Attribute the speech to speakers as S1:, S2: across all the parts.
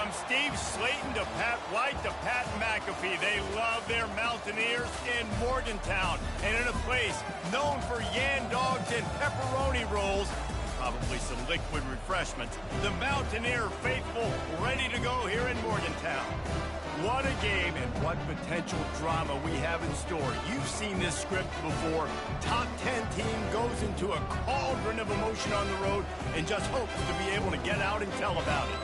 S1: From Steve Slayton to Pat White to Pat McAfee, they love their Mountaineers in Morgantown. And in a place known for yan dogs and pepperoni rolls, probably some liquid refreshments, the Mountaineer faithful ready to go here in Morgantown. What a game and what potential drama we have in store. You've seen this script before. Top 10 team goes into a cauldron of emotion on the road and just hopes to be able to get out and tell about it.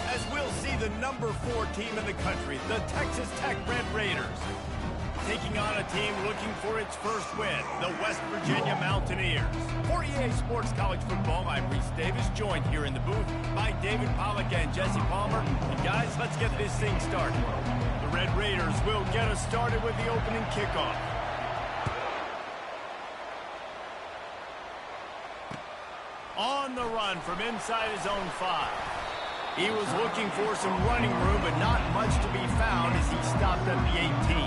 S1: As we'll see the number 4 team in the country, the Texas Tech Red Raiders, taking on a team looking for its first win, the West Virginia Mountaineers. For EA Sports College Football, I'm Reese Davis, joined here in the booth by David Pollack and Jesse Palmer. And guys, let's get this thing started. The Red Raiders will get us started with the opening kickoff. On the run from inside his own 5. He was looking for some running room, but not much to be found as he stopped at the 18.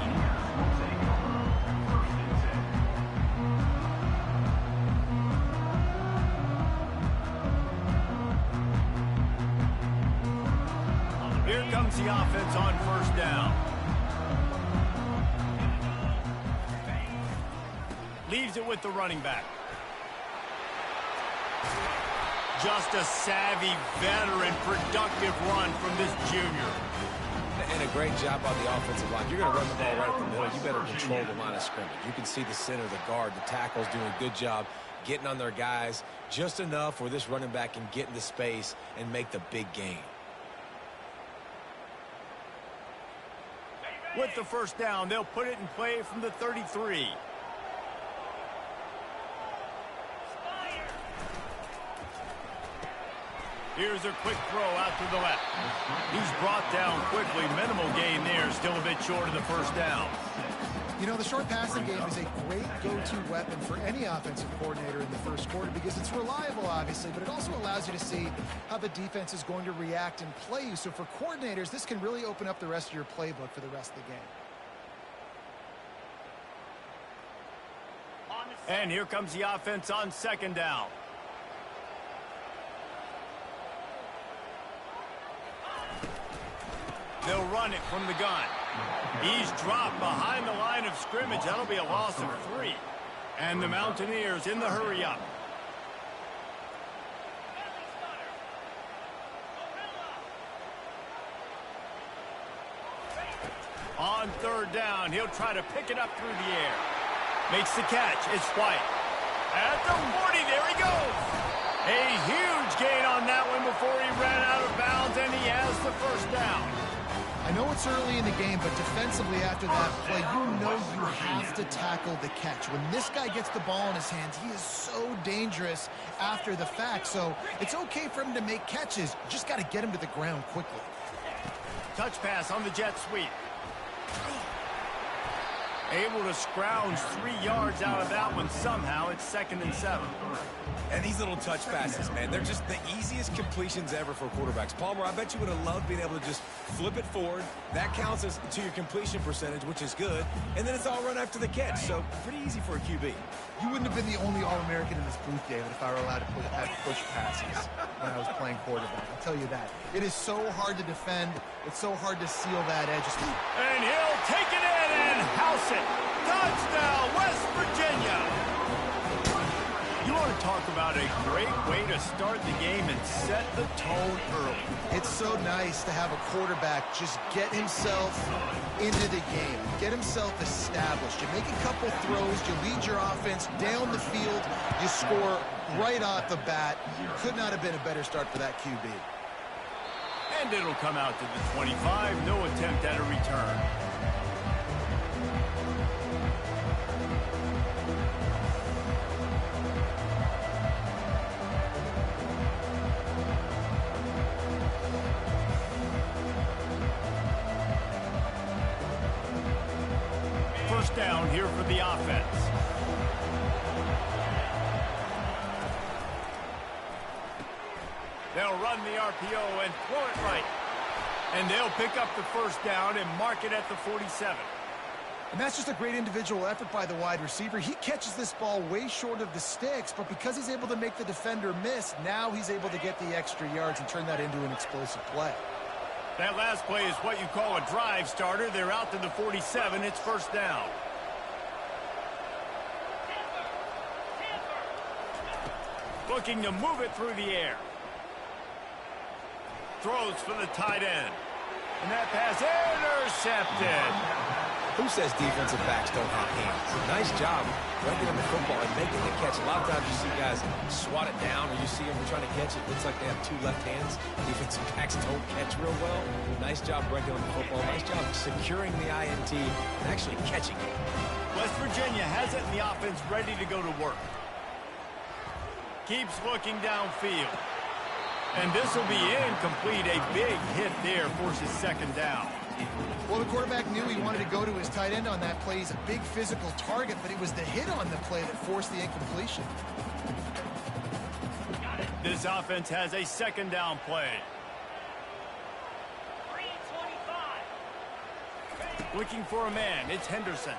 S1: Here comes the offense on first down. Leaves it with the running back. Just a savvy, veteran, productive run from this junior.
S2: And a great job on the offensive line. You're going to run the ball right up the middle. You better control the line of scrimmage. You can see the center, the guard, the tackles doing a good job getting on their guys just enough where this running back can get into space and make the big game.
S1: With the first down, they'll put it in play from the 33. Here's a quick throw out to the left. He's brought down quickly. Minimal gain there. Still a bit short of the first down.
S3: You know, the short passing game is a great go-to weapon for any offensive coordinator in the first quarter because it's reliable, obviously, but it also allows you to see how the defense is going to react and play you. So for coordinators, this can really open up the rest of your playbook for the rest of the game.
S1: And here comes the offense on second down. They'll run it from the gun. He's dropped behind the line of scrimmage. That'll be a loss of 3. And the Mountaineers in the hurry up. On third down, he'll try to pick it up through the air. Makes the catch. It's White. At the 40, there he goes. A huge gain on that one before he ran out of bounds, and he has the first down.
S3: I know it's early in the game, but defensively after that play, you know you have to tackle the catch. When this guy gets the ball in his hands, he is so dangerous after the fact. So it's okay for him to make catches. You just got to get him to the ground quickly.
S1: Touch pass on the jet sweep. Able to scrounge 3 yards out of that one somehow. It's 2nd and 7.
S2: And these little touch passes, man, they're just the easiest completions ever for quarterbacks. Palmer, I bet you would have loved being able to just flip it forward. That counts as to your completion percentage, which is good. And then it's all run after the catch, so pretty easy for a QB.
S3: You wouldn't have been the only All-American in this booth, David, if I were allowed to push passes when I was playing quarterback. I'll tell you that. It is so hard to defend. It's so hard to seal that edge.
S1: And he'll take it in and house it. Touchdown, West Virginia. You want to talk about a great way to start the game and set the tone early.
S3: It's so nice to have a quarterback just get himself into the game, get himself established. You make a couple throws, you lead your offense down the field, you score right off the bat. Could not have been a better start for that QB.
S1: And it'll come out to the 25, no attempt at a return. First down here for the offense. They'll run the RPO and throw it right. And they'll pick up the first down and mark it at the 47.
S3: And that's just a great individual effort by the wide receiver. He catches this ball way short of the sticks, but because he's able to make the defender miss, now he's able to get the extra yards and turn that into an explosive play.
S1: That last play is what you call a drive starter. They're out to the 47. It's first down. Looking to move it through the air. Throws for the tight end. And that pass intercepted.
S2: Who says defensive backs don't have hands? Nice job running on the football and making the catch. A lot of times you see guys swat it down, or you see them trying to catch it. Looks like they have two left hands. Defensive backs don't catch real well. Nice job breaking on the football. Nice job securing the INT and actually catching it.
S1: West Virginia has it in the offense ready to go to work. Keeps looking downfield. And this will be incomplete. A big hit there forces second down.
S3: Well, the quarterback knew he wanted to go to his tight end on that play. He's a big physical target, but it was the hit on the play that forced the incompletion.
S1: This offense has a second down play. Looking for a man. It's Henderson.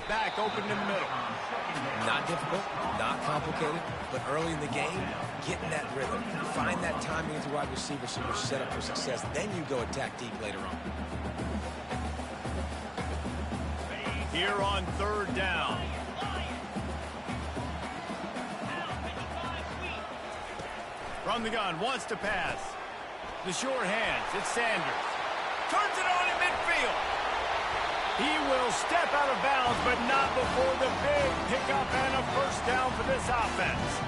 S1: Back open in the middle.
S2: Not difficult, not complicated, but early in the game, getting that rhythm. Find that timing as a wide receiver so you're set up for success. Then you go attack deep later on.
S1: Here on third down. From the gun, wants to pass. The short hands, it's Sanders. Turns it on in midfield. He will step out of bounds, but not before the big pickup and a first down for this offense.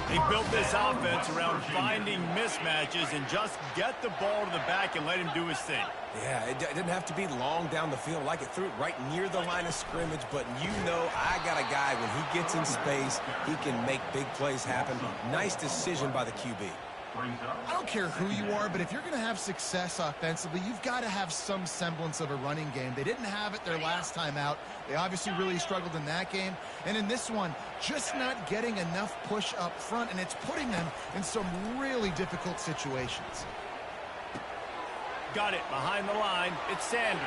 S1: They built this offense around finding mismatches and just get the ball to the back and let him do his thing.
S2: Yeah, it didn't have to be long down the field. Like it threw it right near the line of scrimmage, but you know I got a guy, when he gets in space, he can make big plays happen. Nice decision by the QB.
S3: I don't care who you are, but if you're going to have success offensively, you've got to have some semblance of a running game. They didn't have it their last time out. They obviously really struggled in that game. And in this one, just not getting enough push up front, and it's putting them in some really difficult situations.
S1: Got it behind the line. It's Sanders.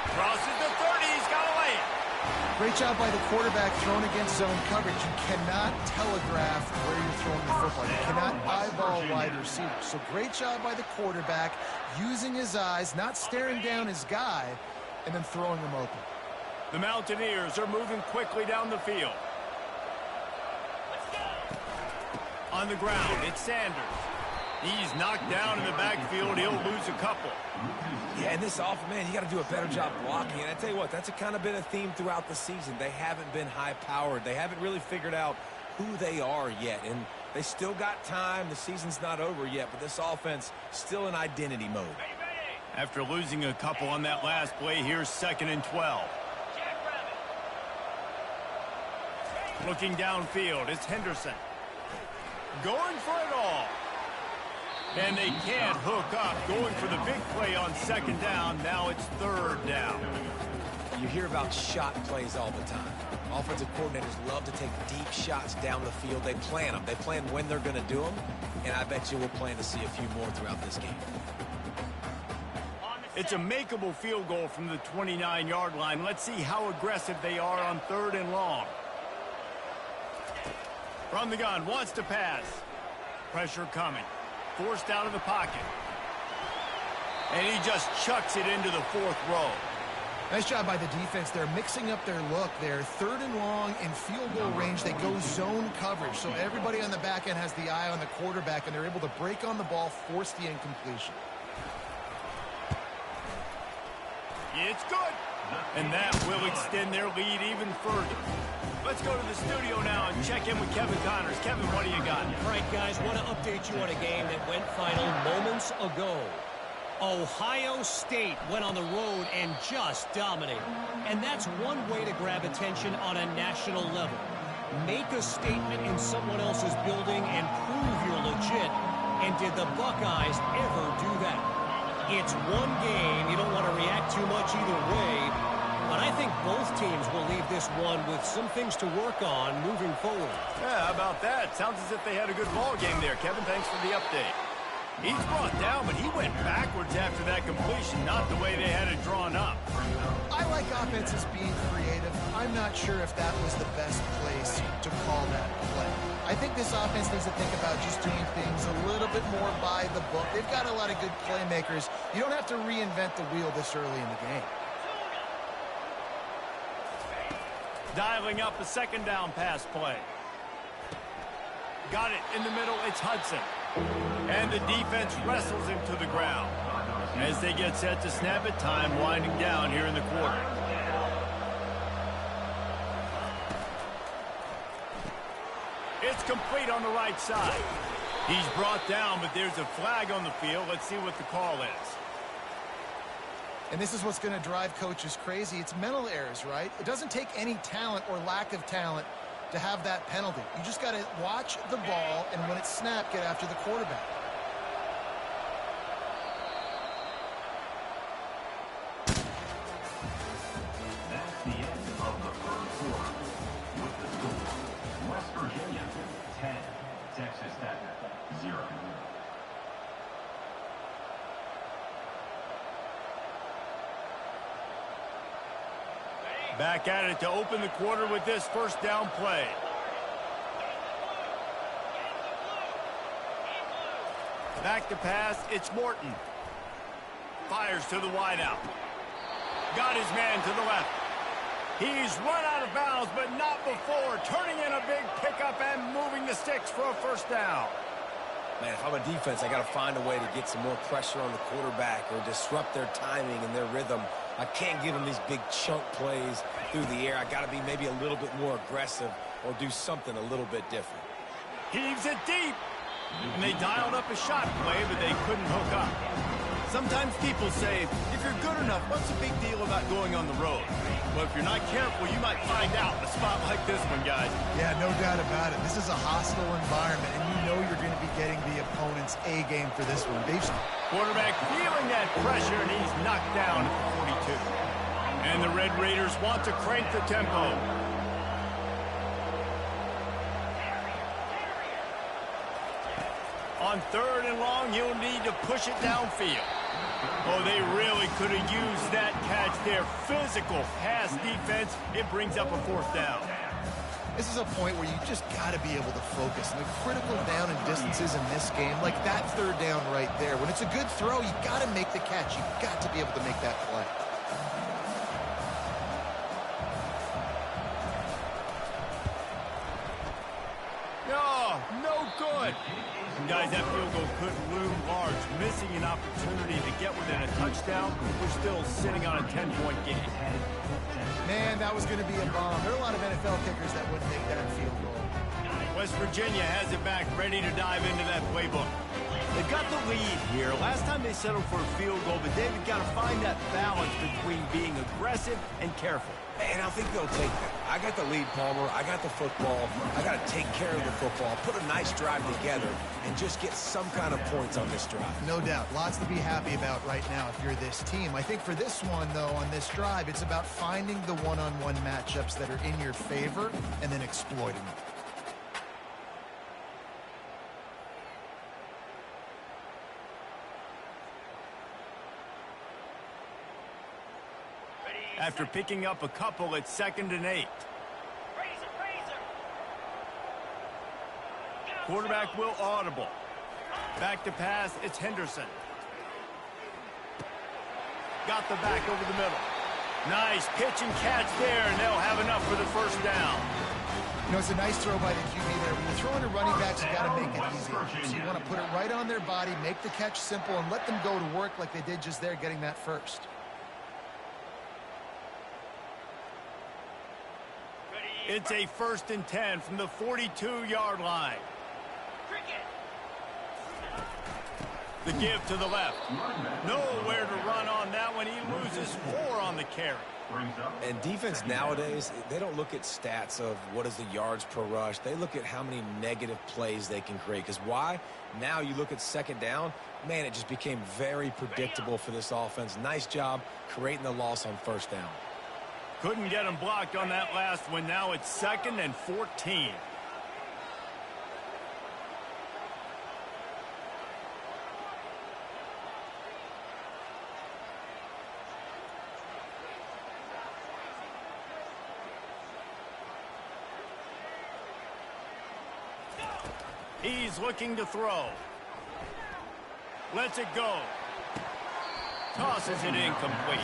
S1: Crosses the 30. He's got to lay it.
S3: Great job by the quarterback thrown against zone coverage. You cannot telegraph where you're throwing the football. You cannot eyeball wide receivers. So great job by the quarterback using his eyes, not staring down his guy, and then throwing him open.
S1: The Mountaineers are moving quickly down the field. On the ground, it's Sanders. He's knocked down in the backfield. He'll lose a couple.
S2: Yeah, and this offense, man, you got to do a better job blocking. And I tell you what, that's kind of been a theme throughout the season. They haven't been high-powered. They haven't really figured out who they are yet. And they still got time. The season's not over yet, but this offense still in identity mode.
S1: After losing a couple on that last play, here's 2nd and 12. Looking downfield, it's Henderson. Going for it all. And they can't hook up. Going for the big play on 2nd down. Now it's 3rd down.
S2: You hear about shot plays all the time. Offensive coordinators love to take deep shots down the field. They plan them. They plan when they're going to do them. And I bet you we'll plan to see a few more throughout this game.
S1: It's a makeable field goal from the 29-yard line. Let's see how aggressive they are on 3rd and long. From the gun, wants to pass. Pressure coming. Forced out of the pocket. And he just chucks it into the 4th row.
S3: Nice job by the defense. They're mixing up their look. They're 3rd and long in field goal range. They go zone coverage. So everybody on the back end has the eye on the quarterback, and they're able to break on the ball, force the incompletion.
S1: It's good. And that will extend their lead even further. Let's go to the studio now and check in with Kevin Connors. Kevin, what do you got?
S4: All right, guys, want to update you on a game that went final moments ago. Ohio State went on the road and just dominated. And that's one way to grab attention on a national level. Make a statement in someone else's building and prove you're legit. And did the Buckeyes ever do that? It's one game. You don't want to react too much either way. But I think both teams will leave this one with some things to work on moving forward.
S1: Yeah, how about that? Sounds as if they had a good ball game there. Kevin, thanks for the update. He's brought down, but he went backwards after that completion, not the way they had it drawn up.
S3: I like offense is being creative, I'm not sure if that was the best place to call that play. I think this offense needs to think about just doing things a little bit more by the book. They've got a lot of good playmakers. You don't have to reinvent the wheel this early in the game.
S1: Dialing up a second down pass play. Got it in the middle. It's Hudson. And the defense wrestles him to the ground. As they get set to snap it, time winding down here in the quarter. It's complete on the right side. He's brought down, but there's a flag on the field. Let's see what the call is.
S3: And this is what's going to drive coaches crazy. It's mental errors, right? It doesn't take any talent or lack of talent to have that penalty. You just got to watch the ball, and when it's snapped, get after the quarterback.
S5: That's the end of the first quarter. With the score, West Virginia 10, Texas Tech 0.
S1: Back at it to open the quarter with this first down play. Back to pass, it's Morton. Fires to the wideout. Got his man to the left. He's run out of bounds, but not before. Turning in a big pickup and moving the sticks for a first down.
S2: Man, if I'm a defense, I got to find a way to get some more pressure on the quarterback or disrupt their timing and their rhythm. I can't give them these big chunk plays through the air. I got to be maybe a little bit more aggressive or do something a little bit different.
S1: Heaves it deep. And they dialed up a shot play, but they couldn't hook up. Sometimes people say, if you're good enough, what's the big deal about going on the road? Well, if you're not careful, you might find out in a spot like this one, guys.
S3: Yeah, no doubt about it. This is a hostile environment, and you know you're going to be getting the opponent's A game for this one.
S1: Quarterback feeling that pressure, and he's knocked down at the 42. And the Red Raiders want to crank the tempo. On third and long, you'll need to push it downfield. Oh, they really could have used that catch there. Physical pass defense. It brings up a fourth down.
S3: This is a point where you just got to be able to focus. And the critical down and distances in this game, like that third down right there, when it's a good throw, you got to make the catch. You got to be able to make that play.
S1: Oh, no good. And guys, that field goal could loom large. Missing an opportunity to get within a touchdown. We're still sitting on a 10-point game.
S3: Man, that was going to be a bomb. There are a lot of NFL kickers that wouldn't make that field goal.
S1: West Virginia has it back, ready to dive into that playbook. They've got the lead here. Last time they settled for a field goal, but they've got to find that balance between being aggressive and careful.
S2: And I think they'll take that. I got the lead, Palmer. I got the football. I got to take care of the football, put a nice drive together, and just get some kind of points on this drive.
S3: No doubt. Lots to be happy about right now if you're this team. I think for this one, though, on this drive, it's about finding the one-on-one matchups that are in your favor and then exploiting them.
S1: After picking up a couple, it's 2nd and 8. Quarterback will audible. Back to pass, it's Henderson. Got the back over the middle. Nice pitch and catch there, and they'll have enough for the first down.
S3: You know, it's a nice throw by the QB there. When you're throwing to running backs, you got to make it easy. So you want to put it right on their body, make the catch simple, and let them go to work like they did just there, getting that first.
S1: It's a 1st and 10 from the 42-yard line. The give to the left. Nowhere to run on that one. He loses 4 on the carry.
S2: And defense nowadays, they don't look at stats of what is the yards per rush. They look at how many negative plays they can create. Because why? Now you look at 2nd down, man, it just became very predictable for this offense. Nice job creating the loss on 1st down.
S1: Couldn't get him blocked on that last one. Now it's 2nd and 14. He's looking to throw. Lets it go. Tosses it incomplete.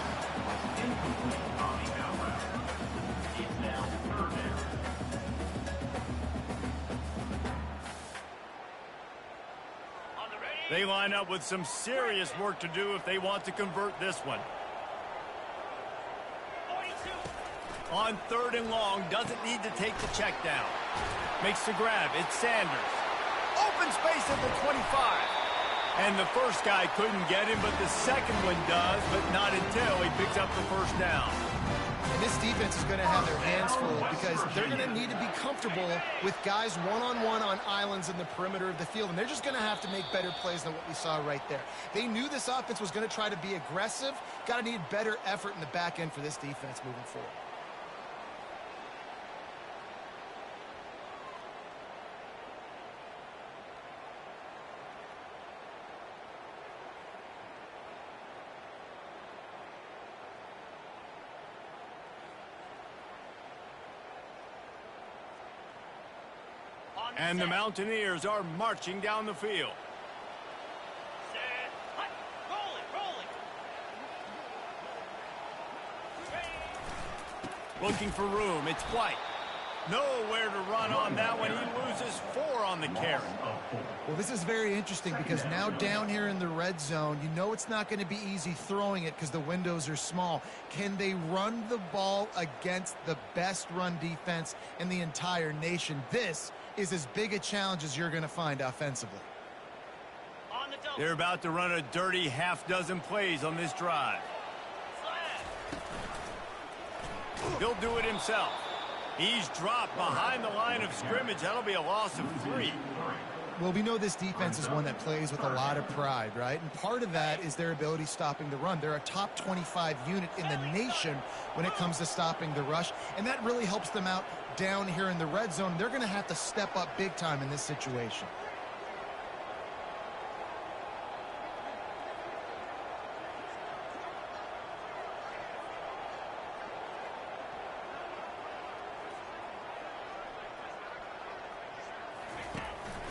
S5: Incomplete on the out route. It's now third down.
S1: They line up with some serious work to do if they want to convert this one. On 3rd and long, doesn't need to take the check down. Makes the grab. It's Sanders. Open space at the 25. And the first guy couldn't get him, but the second one does, but not until he picks up the first down.
S3: And this defense is going to have their hands full because they're going to need to be comfortable with guys one-on-one on islands in the perimeter of the field, and they're just going to have to make better plays than what we saw right there. They knew this offense was going to try to be aggressive. Got to need better effort in the back end for this defense moving forward.
S1: And the Mountaineers are marching down the field. Looking for room. It's White. Nowhere to run on that one. He loses 4 on the carry.
S3: Well, this is very interesting because now down here in the red zone, you know it's not going to be easy throwing it because the windows are small. Can they run the ball against the best run defense in the entire nation? This is as big a challenge as you're going to find offensively.
S1: They're about to run a dirty half-dozen plays on this drive. He'll do it himself. He's dropped behind the line of scrimmage. That'll be a loss of 3.
S3: Well, we know this defense is one that plays with a lot of pride, right? And part of that is their ability stopping the run. They're a top 25 unit in the nation when it comes to stopping the rush, and that really helps them out down here in the red zone. They're going to have to step up big time in this situation.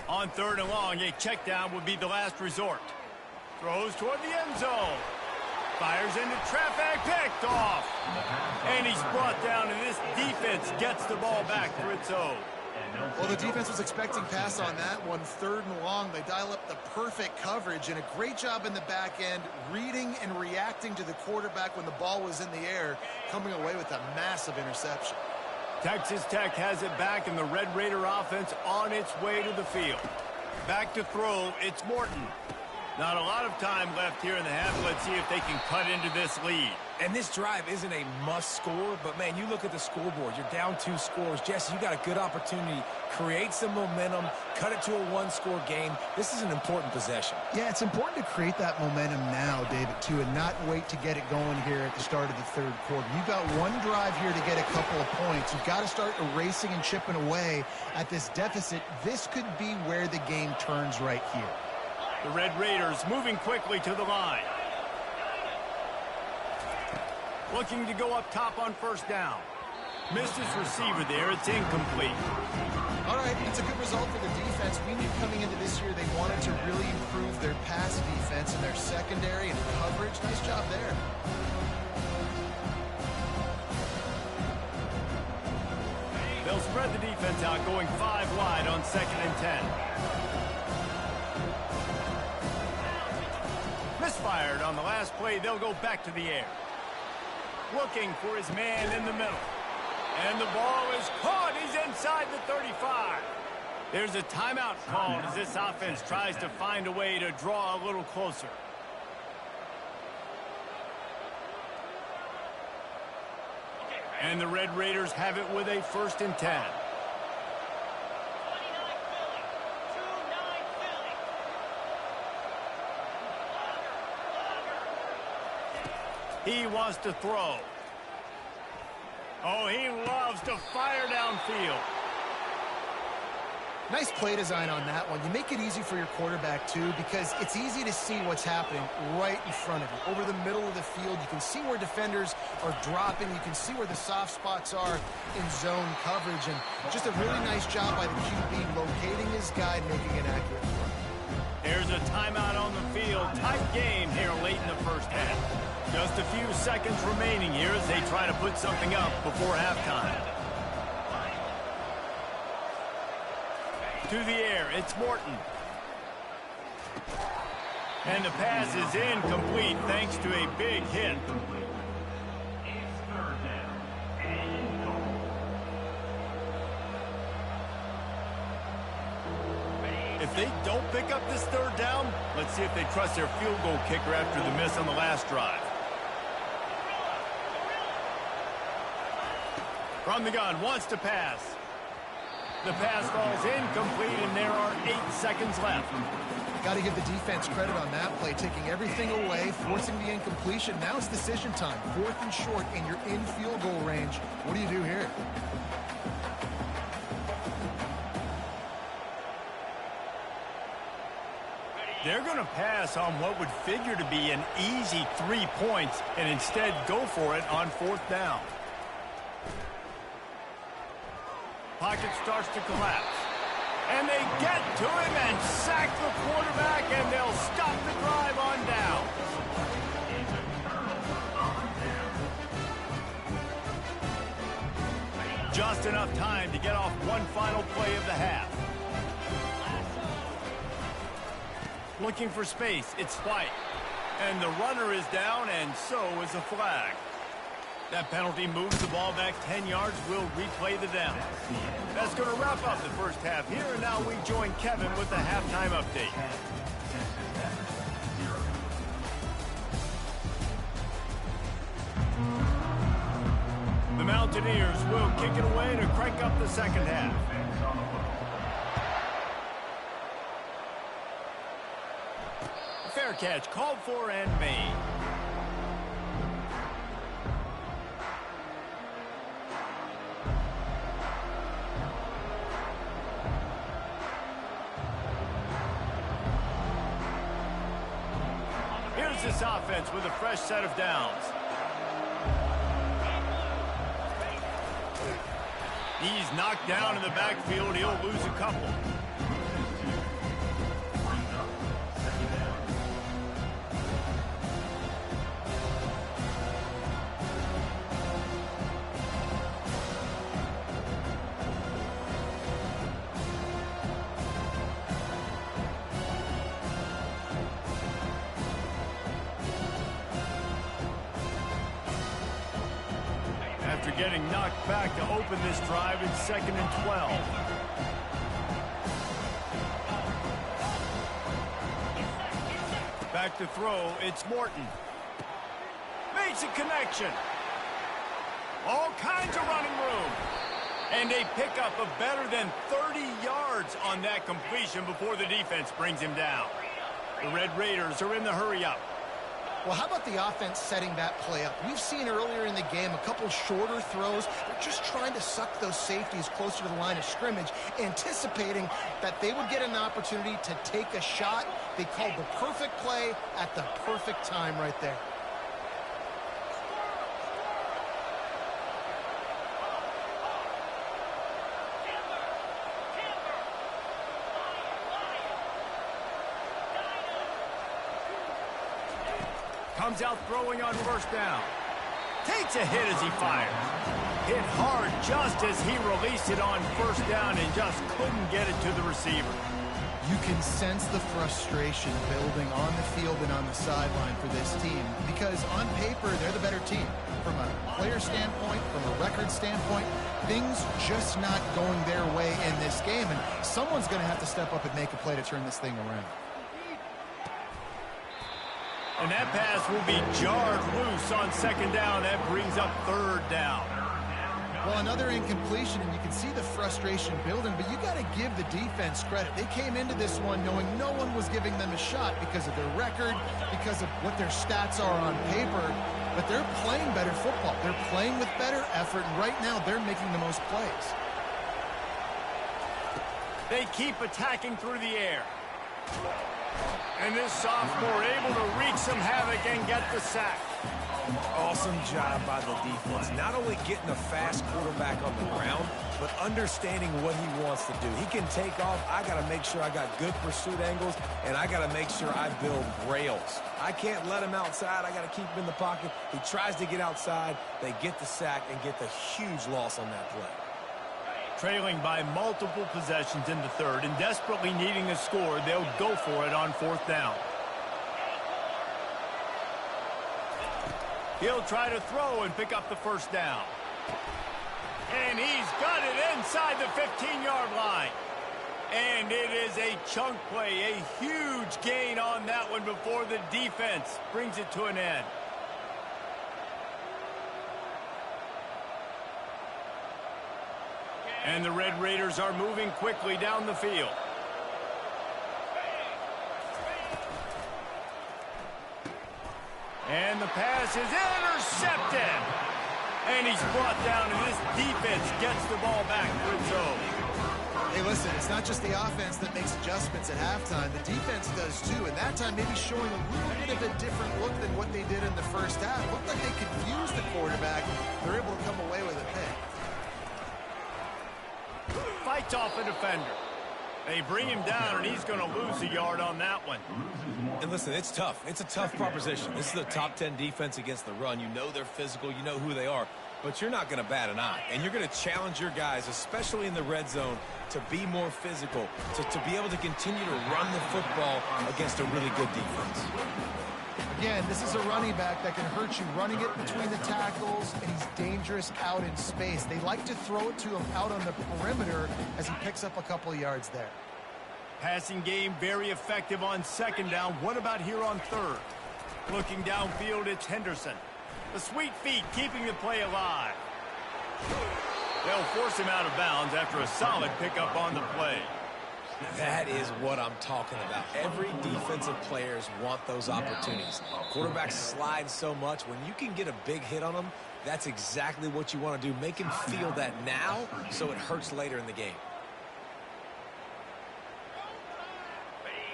S1: On 3rd and long, a check down would be the last resort. Throws toward the end zone. Fires into traffic, picked off. And he's brought down, and this defense gets the ball back for its own.
S3: Well, the defense was expecting pass on that one. 3rd and long, they dial up the perfect coverage, and a great job in the back end, reading and reacting to the quarterback when the ball was in the air, coming away with a massive interception.
S1: Texas Tech has it back, and the Red Raider offense on its way to the field. Back to throw, it's Morton. Not a lot of time left here in the half. Let's see if they can cut into this lead.
S2: And this drive isn't a must score, but man, you look at the scoreboard, you're down 2 scores. Jesse, you got a good opportunity. Create some momentum, cut it to a 1-score game. This is an important possession.
S3: Yeah, it's important to create that momentum now, David, too, and not wait to get it going here at the start of the 3rd quarter. You've got one drive here to get a couple of points. You've got to start erasing and chipping away at this deficit. This could be where the game turns right here.
S1: The Red Raiders moving quickly to the line. Looking to go up top on 1st down. Missed his receiver there. It's incomplete.
S3: All right, it's a good result for the defense. We knew coming into this year they wanted to really improve their pass defense and their secondary and coverage. Nice job there.
S1: They'll spread the defense out, going 5 wide on 2nd and 10. Misfired on the last play. They'll go back to the air. Looking for his man in the middle. And the ball is caught. He's inside the 35. There's a timeout called as this offense tries to find a way to draw a little closer. And the Red Raiders have it with a 1st and 10. He wants to throw. Oh, he loves to fire downfield.
S3: Nice play design on that one. You make it easy for your quarterback, too, because it's easy to see what's happening right in front of you. Over the middle of the field, you can see where defenders are dropping. You can see where the soft spots are in zone coverage. And just a really nice job by the QB locating his guy, making an accurate throw.
S1: There's a timeout on the field. Tight game here late in the first half. Just a few seconds remaining here as they try to put something up before halftime. To the air, it's Morton. And the pass is incomplete thanks to a big hit.
S5: It's third down and goal.
S1: If they don't pick up this third down, let's see if they trust their field goal kicker after the miss on the last drive. From the gun, wants to pass. The pass falls incomplete, and there are 8 seconds left.
S3: Got to give the defense credit on that play, taking everything away, forcing the incompletion. Now it's decision time. 4th and short, and you're in field goal range. What do you do here?
S1: They're going to pass on what would figure to be an easy 3 points and instead go for it on 4th down. Pocket starts to collapse. And they get to him and sack the quarterback, and they'll stop the drive on down. Just enough time to get off one final play of the half. Looking for space, it's White. And the runner is down, and so is a flag. That penalty moves the ball back 10 yards. We'll replay the down. That's going to wrap up the first half here, and now we join Kevin with the halftime update. The Mountaineers will kick it away to crank up the second half. Fair catch called for and made. Here's this offense with a fresh set of downs. He's knocked down in the backfield. He'll lose a couple. After getting knocked back to open this drive, it's 2nd and 12. Back to throw, it's Morton. Makes a connection. All kinds of running room. And a pickup of better than 30 yards on that completion before the defense brings him down. The Red Raiders are in the hurry-up.
S3: Well, how about the offense setting that play up? We've seen earlier in the game a couple shorter throws. They're just trying to suck those safeties closer to the line of scrimmage, anticipating that they would get an opportunity to take a shot. They called the perfect play at the perfect time right there.
S1: Comes out throwing on first down. Takes a hit as he fires. Hit hard just as he released it on first down and just couldn't get it to the receiver.
S3: You can sense the frustration building on the field and on the sideline for this team because on paper, they're the better team. From a player standpoint, from a record standpoint, things just not going their way in this game, and someone's going to have to step up and make a play to turn this thing around.
S1: And that pass will be jarred loose on second down. That brings up third down.
S3: Well, another incompletion, and you can see the frustration building, but you got to give the defense credit. They came into this one knowing no one was giving them a shot because of their record, because of what their stats are on paper, but they're playing better football. They're playing with better effort, and right now they're making the most plays.
S1: They keep attacking through the air. And this sophomore able to wreak some havoc and get the sack.
S2: Awesome job by the defense. Not only getting a fast quarterback on the ground, but understanding what he wants to do. He can take off. I got to make sure I got good pursuit angles, and I got to make sure I build rails. I can't let him outside. I got to keep him in the pocket. He tries to get outside. They get the sack and get the huge loss on that play.
S1: Trailing by multiple possessions in the third and desperately needing a score, they'll go for it on fourth down. He'll try to throw and pick up the first down. And he's got it inside the 15-yard line. And it is a chunk play, a huge gain on that one before the defense brings it to an end. And the Red Raiders are moving quickly down the field. And the pass is intercepted. And he's brought down, and this defense gets the ball back for its own.
S3: Hey, listen, it's not just the offense that makes adjustments at halftime. The defense does too, and that time maybe showing a little bit of a different look than what they did in the first half. Looked like they confused the quarterback. They're able to come away with a pick.
S1: Fights off a defender. They bring him down, and he's going to lose a yard on that one.
S2: And listen, it's tough. It's a tough proposition. This is a top 10 defense against the run. You know they're physical. You know who they are. But you're not going to bat an eye. And you're going to challenge your guys, especially in the red zone, to be more physical, to be able to continue to run the football against a really good defense.
S3: Again, this is a running back that can hurt you running it between the tackles, and he's dangerous out in space. They like to throw it to him out on the perimeter as he picks up a couple of yards there.
S1: Passing game very effective on second down. What about here on third? Looking downfield, it's Henderson. The sweet feet keeping the play alive. They'll force him out of bounds after a solid pickup on the play.
S2: That is what I'm talking about. Every defensive players want those opportunities. Quarterbacks slide so much. When you can get a big hit on them, that's exactly what you want to do. Make him feel that now so it hurts later in the game.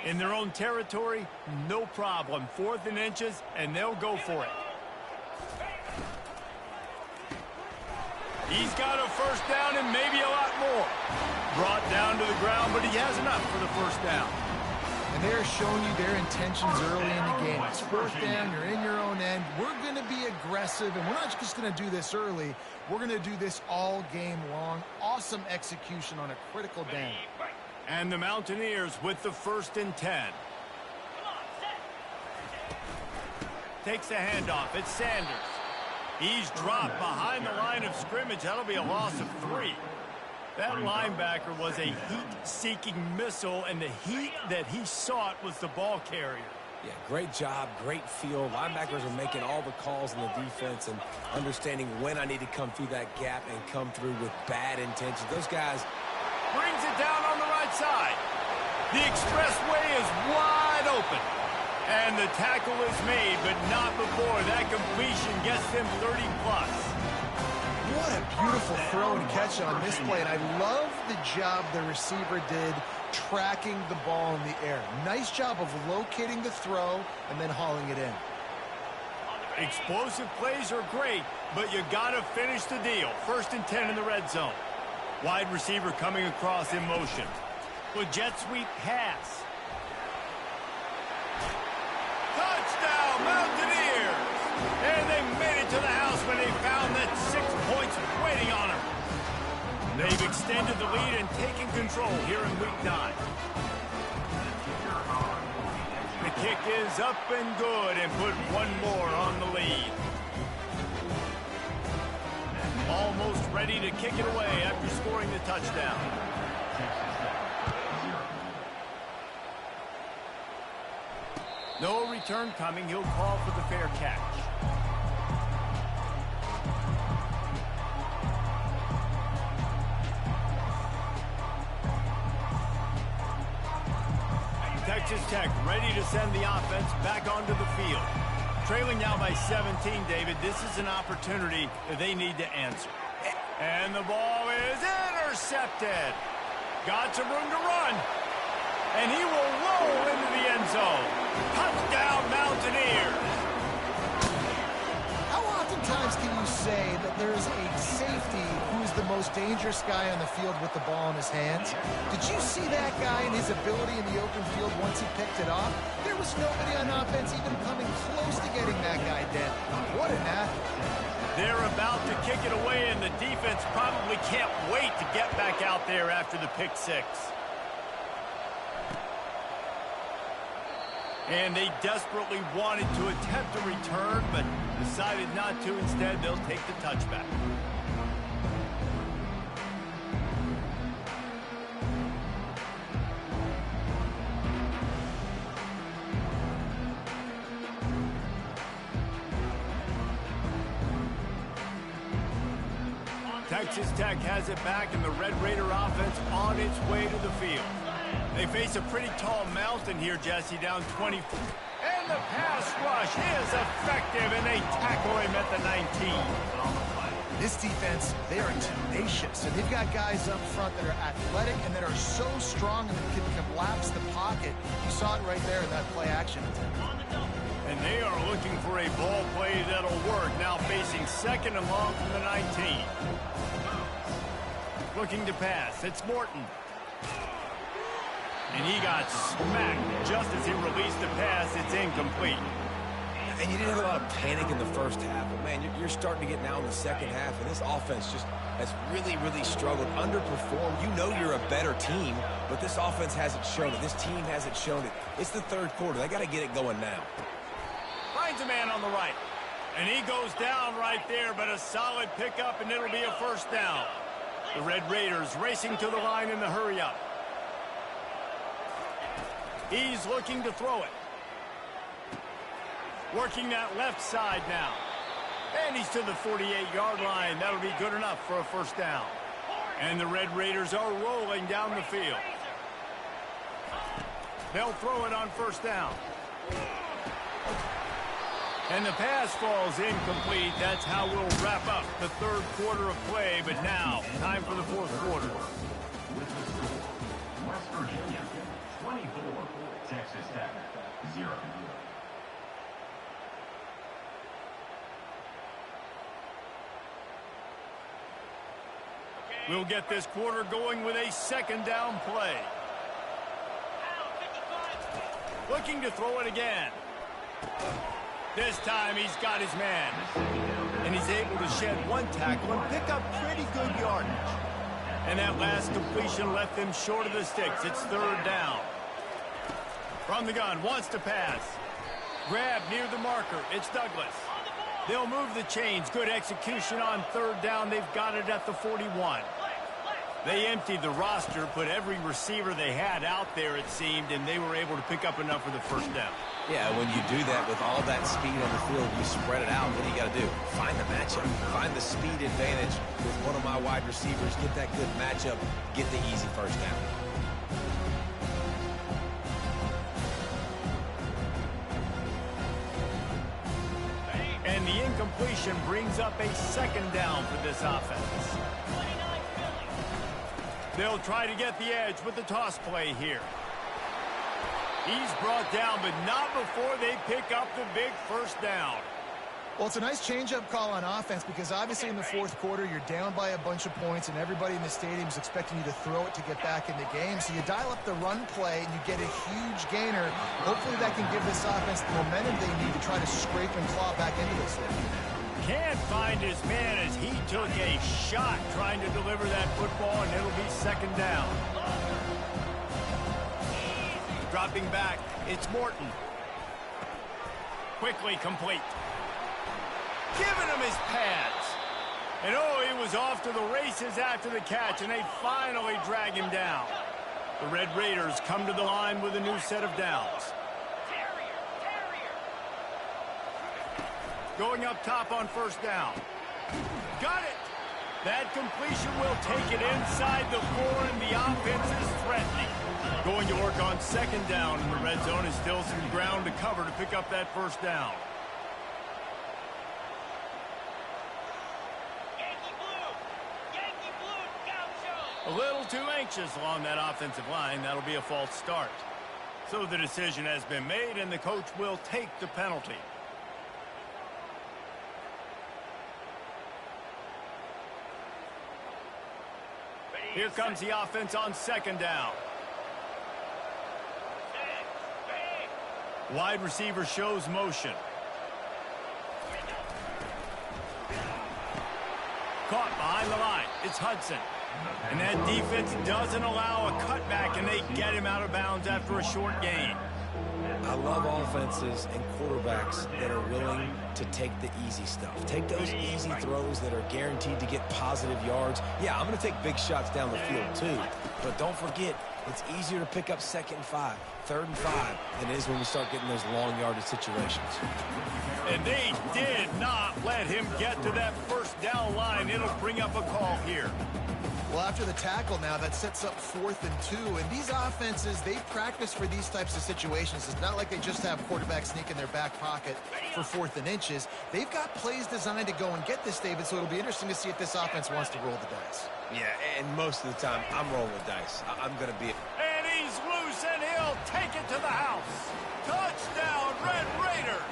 S1: In their own territory, no problem. 4th and inches, and they'll go for it. He's got a first down and maybe a lot more. Brought down to the ground, but he has enough for the first down.
S3: And they're showing you their intentions early in the game. It's 4th down, you're in your own end. We're going to be aggressive, and we're not just going to do this early. We're going to do this all game long. Awesome execution on a critical down.
S1: And the Mountaineers with the 1st and 10. Takes the handoff. It's Sanders. He's dropped behind the line of scrimmage. That'll be a loss of 3. That linebacker was a heat-seeking missile, and the heat that he sought was the ball carrier.
S2: Yeah, great job, great feel. Linebackers are making all the calls in the defense and understanding when I need to come through that gap and come through with bad intentions. Those guys...
S1: Brings it down on the right side. The expressway is wide open. And the tackle is made, but not before that completion gets them 30+.
S3: What a beautiful throw and catch on this play. And I love the job the receiver did tracking the ball in the air. Nice job of locating the throw and then hauling it in.
S1: Explosive plays are great, but you got to finish the deal. 1st and 10 in the red zone. Wide receiver coming across in motion. With jet sweep pass. Touchdown, Mountaineers! And they made it to the house when they found that 6 points waiting on them. They've extended the lead and taken control here in Week 9. The kick is up and good and put one more on the lead. Almost ready to kick it away after scoring the touchdown. No return coming. He'll call for the fair catch. Texas Tech ready to send the offense back onto the field. Trailing now by 17, David. This is an opportunity that they need to answer. And the ball is intercepted. Got some room to run. And he will roll into the end zone. Touchdown, Mountaineers.
S3: How oftentimes can you say that there's a safety who is the most dangerous guy on the field with the ball in his hands? Did you see that guy and his ability in the open field once he picked it off? There was nobody on offense even coming close to getting that guy dead. What an athlete.
S1: They're about to kick it away, and the defense probably can't wait to get back out there after the pick six. And they desperately wanted to attempt a return, but decided not to. Instead, they'll take the touchback. Texas Tech has it back, and the Red Raider offense on its way to the field. They face a pretty tall mountain here, Jesse, down 20. And the pass rush is effective, and they tackle him at the 19.
S3: This defense, they are tenacious, and they've got guys up front that are athletic and that are so strong and can collapse the pocket. You saw it right there in that play action attempt.
S1: And they are looking for a ball play that'll work. Now facing second and long from the 19. Looking to pass. It's Morton. And he got smacked just as he released the pass. It's incomplete.
S2: And you didn't have a lot of panic in the first half, but man, you're starting to get now in the second half, and this offense just has really, really struggled, underperformed. You know you're a better team, but this offense hasn't shown it. This team hasn't shown it. It's the third quarter. They got to get it going now.
S1: Finds a man on the right. And he goes down right there, but a solid pickup, and it'll be a first down. The Red Raiders racing to the line in the hurry-up. He's looking to throw it. Working that left side now. And he's to the 48-yard line. That'll be good enough for a first down. And the Red Raiders are rolling down the field. They'll throw it on first down. And the pass falls incomplete. That's how we'll wrap up the third quarter of play. But now, time for the fourth quarter.
S5: West Virginia, 24. Texas Tech, 0.
S1: We'll get this quarter going with a second down play. Looking to throw it again. This time he's got his man. And he's able to shed one tackle and pick up pretty good yardage. And that last completion left him short of the sticks. It's third down. From the gun, wants to pass. Grab near the marker. It's Douglas. They'll move the chains. Good execution on third down. They've got it at the 41. They emptied the roster, put every receiver they had out there, it seemed, and they were able to pick up enough for the first down.
S2: Yeah, when you do that with all that speed on the field, you spread it out. What do you got to do? Find the matchup. Find the speed advantage with one of my wide receivers. Get that good matchup. Get the easy first down.
S1: And the incompletion brings up a second down for this offense. They'll try to get the edge with the toss play here. He's brought down, but not before they pick up the big first down.
S3: Well, it's a nice change-up call on offense because obviously in the fourth quarter you're down by a bunch of points and everybody in the stadium is expecting you to throw it to get back in the game. So you dial up the run play and you get a huge gainer. Hopefully that can give this offense the momentum they need to try to scrape and claw back into this thing.
S1: Can't find his man as he took a shot trying to deliver that football, and it'll be second down. Dropping back, it's Morton. Quickly complete. Giving him his pads. And oh, he was off to the races after the catch, and they finally drag him down. The Red Raiders come to the line with a new set of downs. Going up top on first down. Got it. That completion will take it inside the 4, and the offense is threatening. Going to work on second down, and the red zone is still some ground to cover to pick up that first down. A little too anxious along that offensive line. That'll be a false start. So the decision has been made, and the coach will take the penalty. Here comes the offense on second down. Wide receiver shows motion. Caught behind the line. It's Hudson. And that defense doesn't allow a cutback, and they get him out of bounds after a short gain.
S2: I love offenses and quarterbacks that are willing to take the easy stuff. Take those easy throws that are guaranteed to get positive yards. Yeah, I'm going to take big shots down the field too. But don't forget, it's easier to pick up 2nd and 5, 3rd and 5 than it is when we start getting those long yardage situations.
S1: And they did not let him get to that first down line. It'll bring up a call here.
S3: Well, after the tackle now, that sets up 4th and 2. And these offenses, they practice for these types of situations. It's not like they just have quarterbacks sneak in their back pocket for 4th and inches. They've got plays designed to go and get this, David, so it'll be interesting to see if this offense wants to roll the dice.
S2: Yeah, and most of the time, I'm rolling the dice. I'm going to be...
S1: And he's loose, and he'll take it to the house. Touchdown, Red Raiders!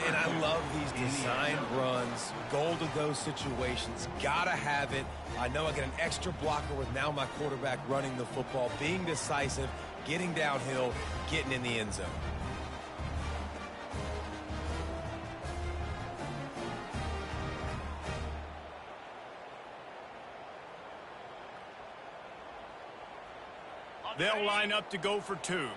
S2: And I love these designed runs, goal to go situations. Gotta have it. I know I get an extra blocker with now my quarterback running the football, being decisive, getting downhill, getting in the end zone.
S1: They'll line up to go for 2.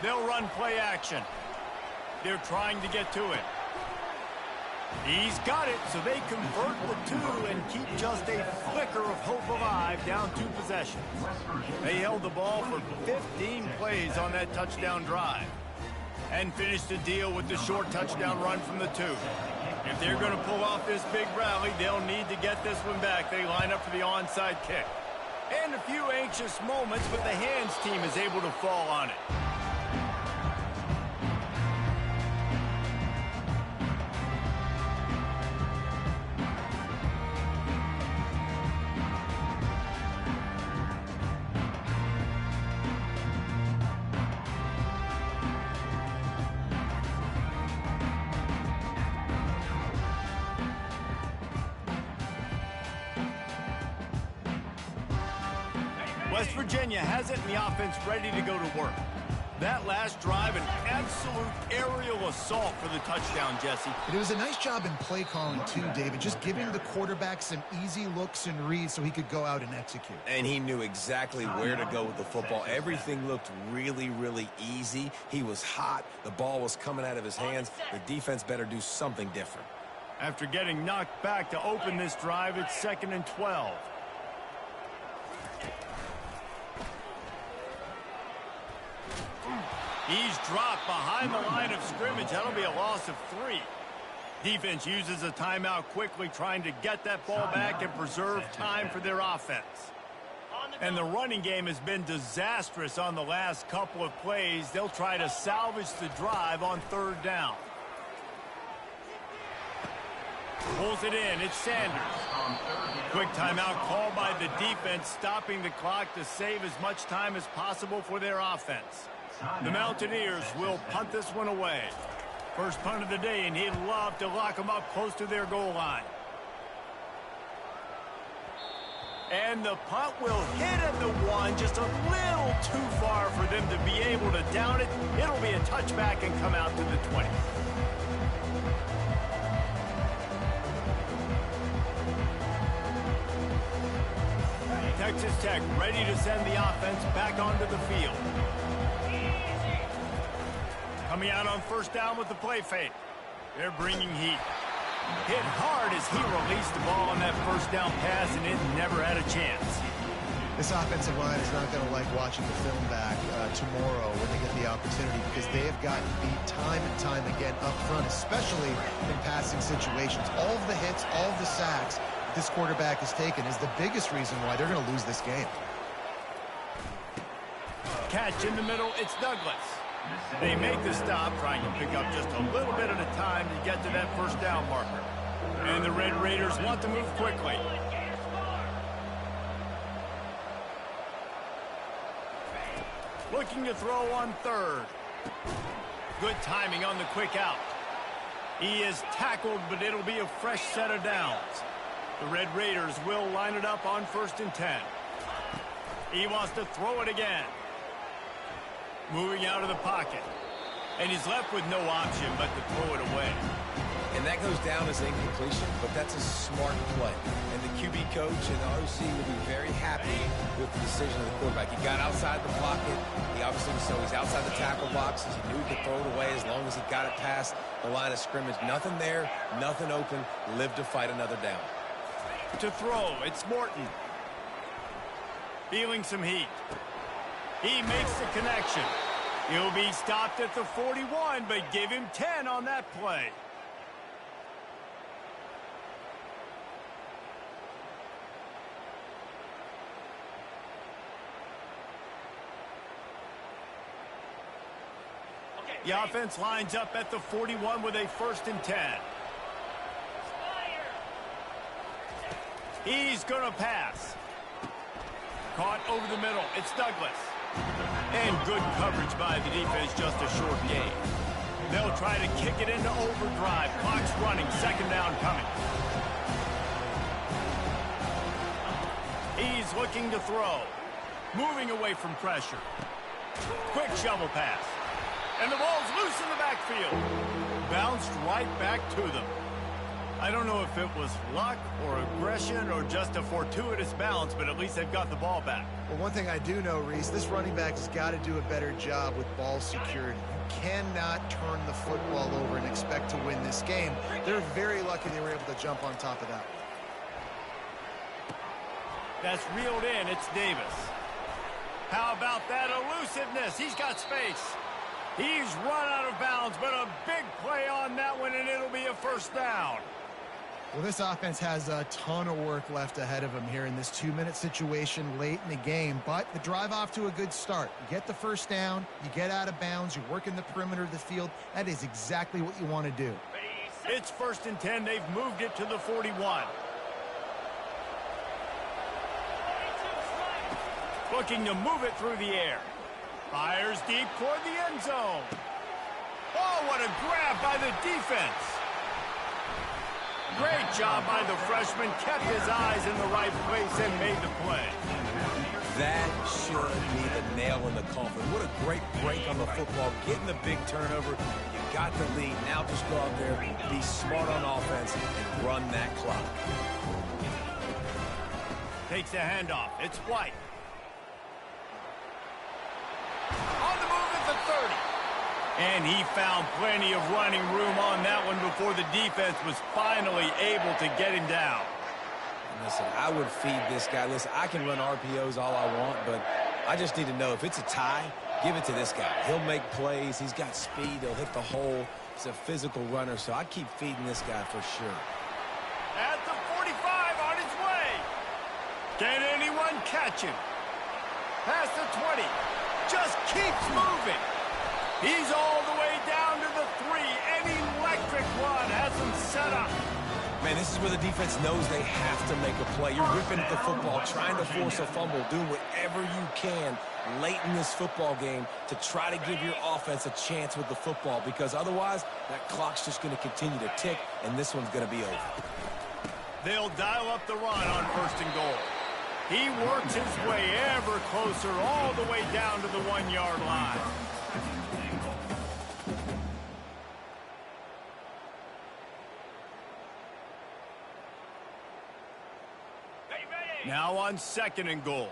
S1: They'll run play action. They're trying to get to it. He's got it, so they convert the 2 and keep just a flicker of hope alive, down 2 possessions. They held the ball for 15 plays on that touchdown drive and finished the deal with the short touchdown run from the 2. If they're going to pull off this big rally, they'll need to get this one back. They line up for the onside kick. And a few anxious moments, but the hands team is able to fall on it. West Virginia has it, and the offense ready to go to work. That last drive, an absolute aerial assault for the touchdown, Jesse.
S3: And it was a nice job in play calling, too, David, just giving the quarterback some easy looks and reads so he could go out and execute.
S2: And he knew exactly where to go with the football. Everything looked really, really easy. He was hot. The ball was coming out of his hands. The defense better do something different.
S1: After getting knocked back to open this drive, it's 2nd and 12. He's dropped behind the line of scrimmage. That'll be a loss of 3. Defense uses a timeout quickly, trying to get that ball back and preserve time for their offense. And the running game has been disastrous on the last couple of plays. They'll try to salvage the drive on 3rd down. Pulls it in. It's Sanders. Quick timeout called by the defense, stopping the clock to save as much time as possible for their offense. The Mountaineers will punt this one away. First punt of the day, and he'd love to lock them up close to their goal line. And the punt will hit at the 1, just a little too far for them to be able to down it. It'll be a touchback and come out to the 20. Texas Tech ready to send the offense back onto the field. Coming out on 1st down with the play fake. They're bringing heat. Hit hard as he released the ball on that 1st down pass, and it never had a chance.
S3: This offensive line is not going to like watching the film back tomorrow when they get the opportunity, because they have gotten beat time and time again up front, especially in passing situations. All of the hits, all of the sacks this quarterback has taken is the biggest reason why they're going to lose this game.
S1: Catch in the middle, it's Douglas. They make the stop, trying to pick up just a little bit at a time to get to that first down marker. And the Red Raiders want to move quickly. Looking to throw on third. Good timing on the quick out. He is tackled, but it'll be a fresh set of downs. The Red Raiders will line it up on 1st and 10. He wants to throw it again. Moving out of the pocket. And he's left with no option but to throw it away.
S2: And that goes down as incompletion, but that's a smart play. And the QB coach and the OC will be very happy with the decision of the quarterback. He got outside the pocket. He obviously was so he's outside the tackle box. He knew he could throw it away as long as he got it past the line of scrimmage. Nothing there, nothing open. Live to fight another down.
S1: To throw, it's Morton. Feeling some heat. He makes the connection. He'll be stopped at the 41, but give him 10 on that play. The offense lines up at the 41 with a 1st and 10. He's going to pass. Caught over the middle. It's Douglas. And good coverage by the defense, just a short gain. They'll try to kick it into overdrive. Clock's running. 2nd down coming. He's looking to throw. Moving away from pressure. Quick shovel pass. And the ball's loose in the backfield. Bounced right back to them. I don't know if it was luck or aggression or just a fortuitous bounce, but at least they've got the ball back.
S3: Well, one thing I do know, Reese, this running back has got to do a better job with ball security. You cannot turn the football over and expect to win this game. They're very lucky they were able to jump on top of that.
S1: That's reeled in. It's Davis. How about that elusiveness? He's got space. He's run out of bounds, but a big play on that one, and it'll be a 1st down.
S3: Well, this offense has a ton of work left ahead of them here in this 2-minute situation late in the game, but the drive off to a good start. You get the 1st down, you get out of bounds, you work in the perimeter of the field. That is exactly what you want to do.
S1: It's 1st and 10. They've moved it to the 41. Looking to move it through the air. Fires deep toward the end zone. Oh, what a grab by the defense. Great job by the freshman. Kept his eyes in the right place and made the play.
S2: That should be the nail in the coffin. What a great break on the football. Getting the big turnover. You got the lead. Now just go out there, be smart on offense, and run that clock.
S1: Takes a handoff. It's White. On the move at the 30. And he found plenty of running room on that one before the defense was finally able to get him down.
S2: Listen, I would feed this guy. Listen, I can run RPOs all I want, but I just need to know if it's a tie, give it to this guy. He'll make plays. He's got speed. He'll hit the hole. He's a physical runner, so I keep feeding this guy for sure.
S1: At the 45 on his way. Can anyone catch him? Past the 20. Just keeps moving. He's all the way down to the 3. An electric run has him set up.
S2: Man, this is where the defense knows they have to make a play. You're ripping at the football, trying to force a fumble, doing whatever you can late in this football game to try to give your offense a chance with the football, because otherwise that clock's just going to continue to tick, and this one's going to be over.
S1: They'll dial up the run on 1st and goal. He works his way ever closer all the way down to the 1-yard line. Now on 2nd and goal.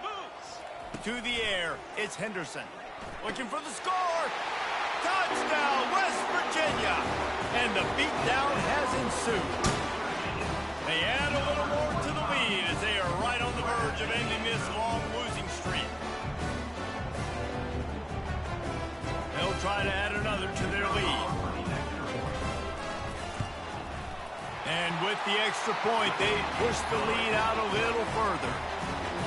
S1: Moves. To the air, it's Henderson. Looking for the score. Touchdown, West Virginia. And the beatdown has ensued. They add a little more to the lead as they are right on the verge of ending this long losing streak. They'll try to add another to their lead. And with the extra point, they push the lead out a little further.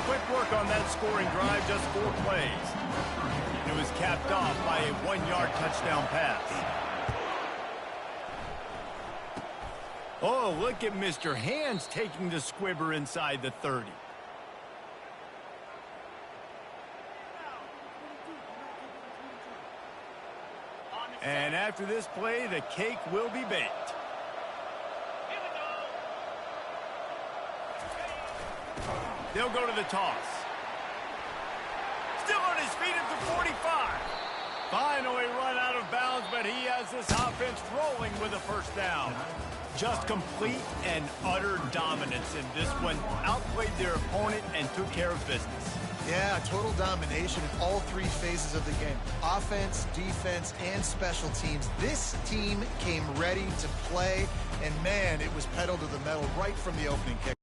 S1: Quick work on that scoring drive, just 4 plays. capped off by a 1-yard touchdown pass. Oh, look at Mr. Hands taking the squibber inside the 30. And after this play, the cake will be baked. They'll go to the toss. Still on his feet at the 45. Finally run out of bounds, but he has this offense rolling with a first down. Just complete and utter dominance in this one. Outplayed their opponent and took care of business.
S3: Yeah, total domination in all three phases of the game. Offense, defense, and special teams. This team came ready to play, and man, it was pedal to the metal right from the opening kick.